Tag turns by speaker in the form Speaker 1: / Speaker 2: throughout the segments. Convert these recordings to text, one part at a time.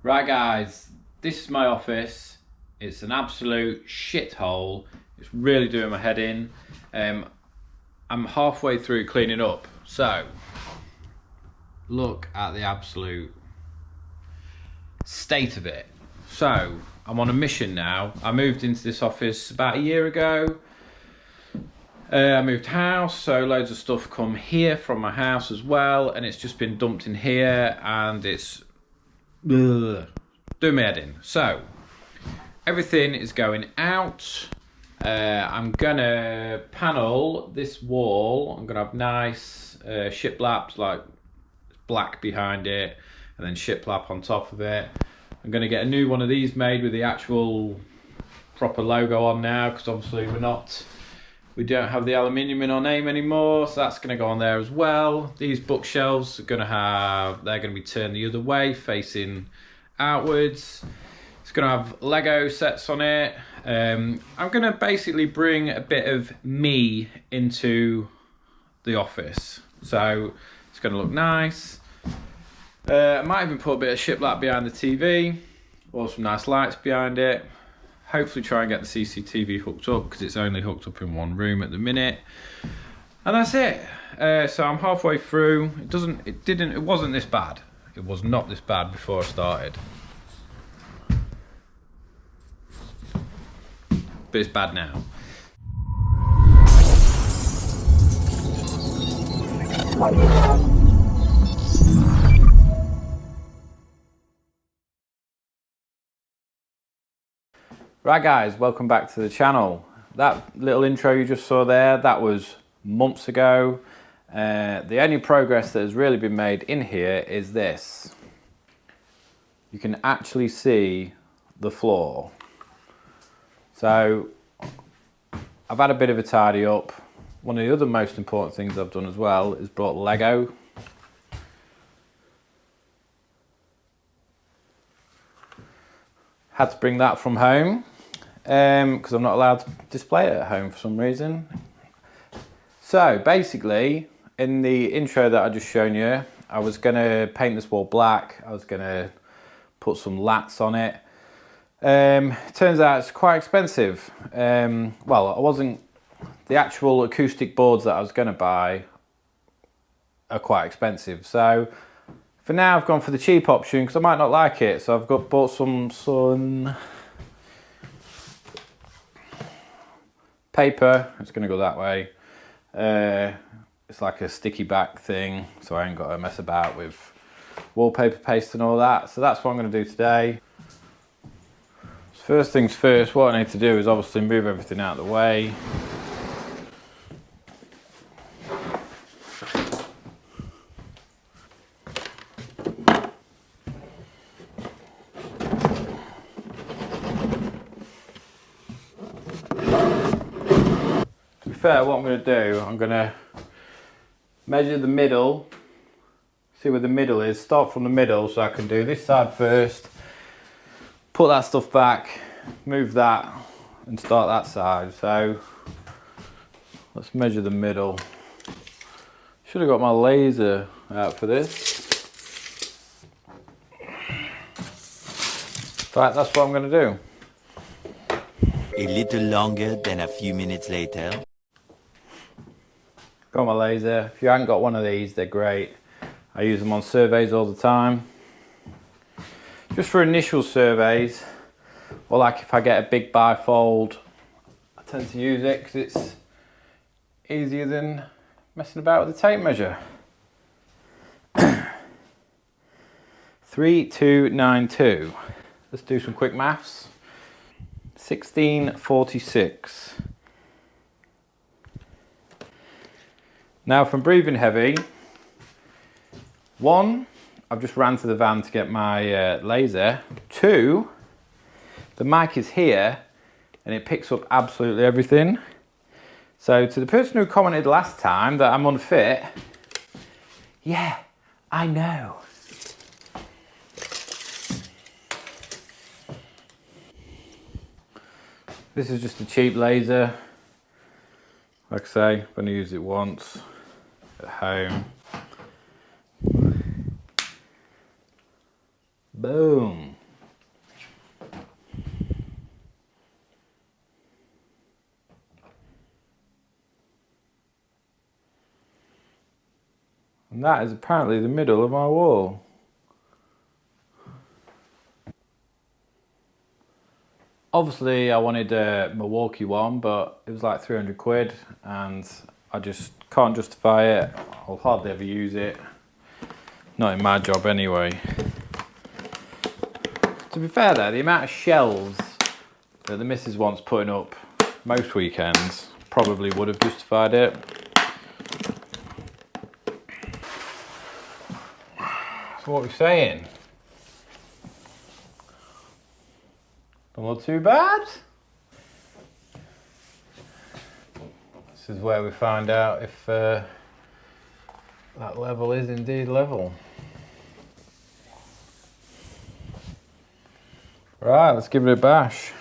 Speaker 1: Right guys, this is my office. It's an absolute shithole. It's really doing my head in. I'm halfway through cleaning up, so look at the absolute state of it. So I'm on a mission now. I moved into this office about a year ago. I moved house, so loads of stuff come here from my house as well, and it's just been dumped in here, and it's doing my head in. So everything is going out. I'm gonna panel this wall. I'm gonna have nice shiplaps, like black behind it, and then shiplap on top of it. I'm gonna get a new one of these made with the actual proper logo on now, because obviously we don't have the aluminium in our name anymore, so that's going to go on there as well. These bookshelves are going to be turned the other way, facing outwards. It's going to have Lego sets on it. I'm going to basically bring a bit of me into the office, so it's going to look nice. I might even put a bit of shiplap behind the TV, or some nice lights behind it. Hopefully try and get the CCTV hooked up, because it's only hooked up in one room at the minute. And that's it. So I'm halfway through. It wasn't this bad. It was not this bad before I started. But it's bad now. Right guys, welcome back to the channel. That little intro you just saw there, that was months ago. The only progress that has really been made in here is this. You can actually see the floor. So I've had a bit of a tidy up. One of the other most important things I've done as well is brought Lego. Had to bring that from home, because I'm not allowed to display it at home for some reason. So basically, in the intro that I just shown you, I was going to paint this wall black. I was going to put some lats on it. Turns out it's quite expensive. The actual acoustic boards that I was going to buy are quite expensive. So for now, I've gone for the cheap option, because I might not like it. So I've bought some paper. It's going to go that way. It's like a sticky back thing, so I ain't got to mess about with wallpaper paste and all that. So that's what I'm going to do today. So first things first, what I need to do is obviously move everything out of the way. Fair, what I'm going to do, I'm going to measure the middle, see where the middle is, start from the middle, so I can do this side first, put that stuff back, move that and start that side. So let's measure the middle. Should have got my laser out for this. Right, that's what I'm going to do.
Speaker 2: A little longer than a few minutes later.
Speaker 1: Got my laser. If you haven't got one of these, they're great. I use them on surveys all the time. Just for initial surveys, or like if I get a big bifold, I tend to use it because it's easier than messing about with the tape measure. 3292. Let's do some quick maths. 1646. Now from breathing heavy, 1, I've just ran to the van to get my laser. 2, the mic is here and it picks up absolutely everything. So to the person who commented last time that I'm unfit, yeah, I know. This is just a cheap laser. Like I say, I've only used it once at home. Boom. And that is apparently the middle of my wall. Obviously I wanted a Milwaukee one, but it was like 300 quid and I just can't justify it. I'll hardly ever use it. Not in my job anyway. To be fair though, the amount of shelves that the missus wants putting up most weekends probably would have justified it. So what are we saying? Not too bad. This is where we find out if that level is indeed level. Right, let's give it a bash.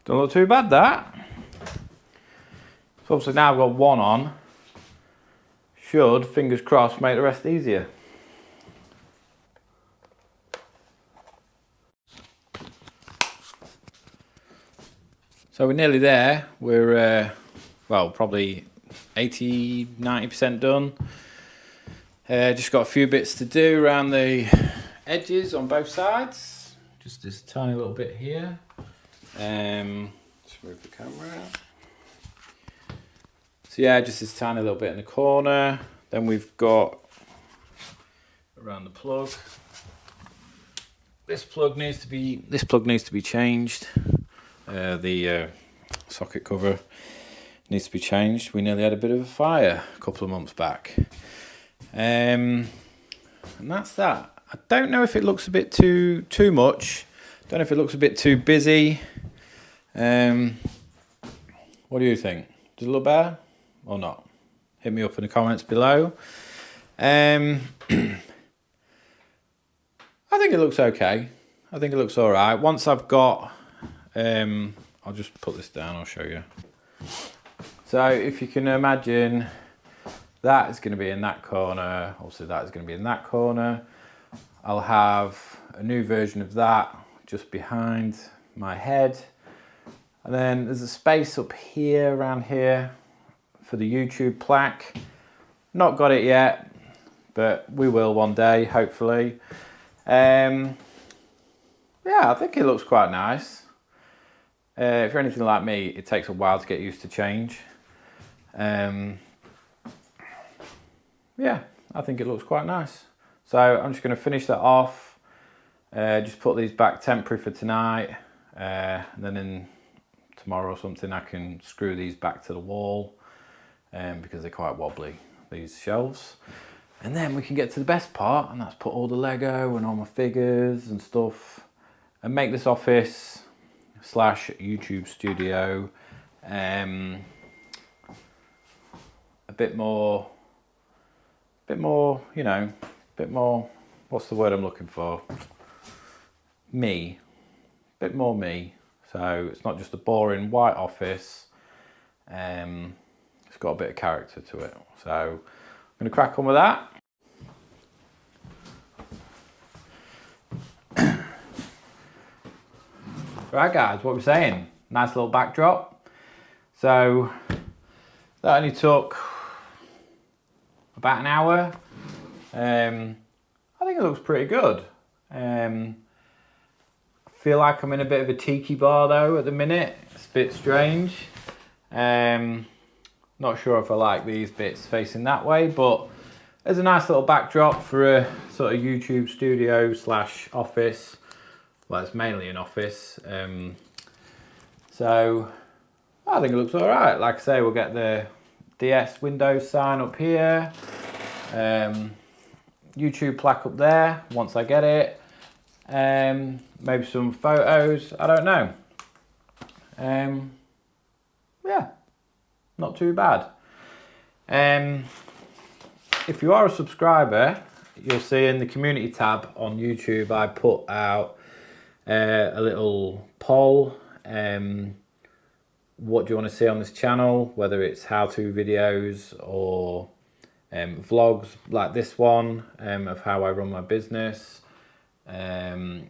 Speaker 1: Don't look too bad, that. So obviously now I've got one on. Should, fingers crossed, make the rest easier. So we're nearly there. We're, well, probably 80–90% done. Just got a few bits to do around the edges on both sides. Just this tiny little bit here. Just move the camera out. So yeah, just this tiny little bit in the corner. Then we've got around the plug. This plug needs to be changed. The socket cover needs to be changed. We nearly had a bit of a fire a couple of months back. And that's that. I don't know if it looks a bit too much. Don't know if it looks a bit too busy. What do you think? Does it look better or not? Hit me up in the comments below. I think it looks okay. I think it looks all right. Once I've got, I'll just put this down, I'll show you. So if you can imagine, that is going to be in that corner. Also that is going to be in that corner. I'll have a new version of that just behind my head. And then there's a space up here, around here, for the YouTube plaque. Not got it yet, but we will one day, hopefully. Yeah, I think it looks quite nice. If you're anything like me, it takes a while to get used to change. Yeah, I think it looks quite nice. So I'm just going to finish that off. Just put these back temporary for tonight. And then in tomorrow or something I can screw these back to the wall because they're quite wobbly, these shelves. And then we can get to the best part, and that's put all the Lego and all my figures and stuff and make this office / YouTube studio a bit more, you know, a bit more, what's the word I'm looking for? Me. A bit more me. So it's not just a boring white office. It's got a bit of character to it. So I'm going to crack on with that. Right guys, what we're saying, nice little backdrop. So that only took about an hour. I think it looks pretty good. I feel like I'm in a bit of a tiki bar though at the minute. It's a bit strange. Not sure if I like these bits facing that way, but there's a nice little backdrop for a sort of YouTube studio / office. Well, it's mainly an office. So I think it looks all right. Like I say, we'll get the DS Windows sign up here. YouTube plaque up there once I get it. maybe some photos, I don't know. Yeah, not too bad. If you are a subscriber, you'll see in the community tab on YouTube I put out a little poll. What do you want to see on this channel, whether it's how-to videos or vlogs like this one, of how I run my business. And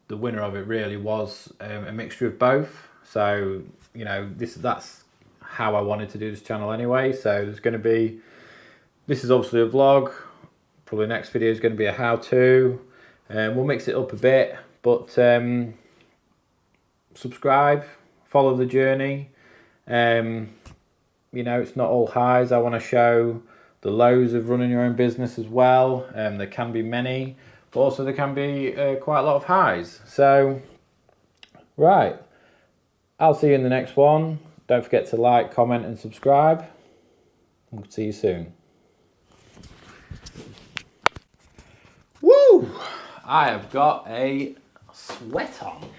Speaker 1: the winner of it really was a mixture of both. So, you know, that's how I wanted to do this channel anyway. So there's going to be, this is obviously a vlog, probably next video is going to be a how-to. We'll mix it up a bit, but subscribe, follow the journey. You know, it's not all highs. I want to show the lows of running your own business as well. There can be many, but also there can be quite a lot of highs. So, right, I'll see you in the next one. Don't forget to like, comment and subscribe. We'll see you soon. Woo! I have got a sweat on.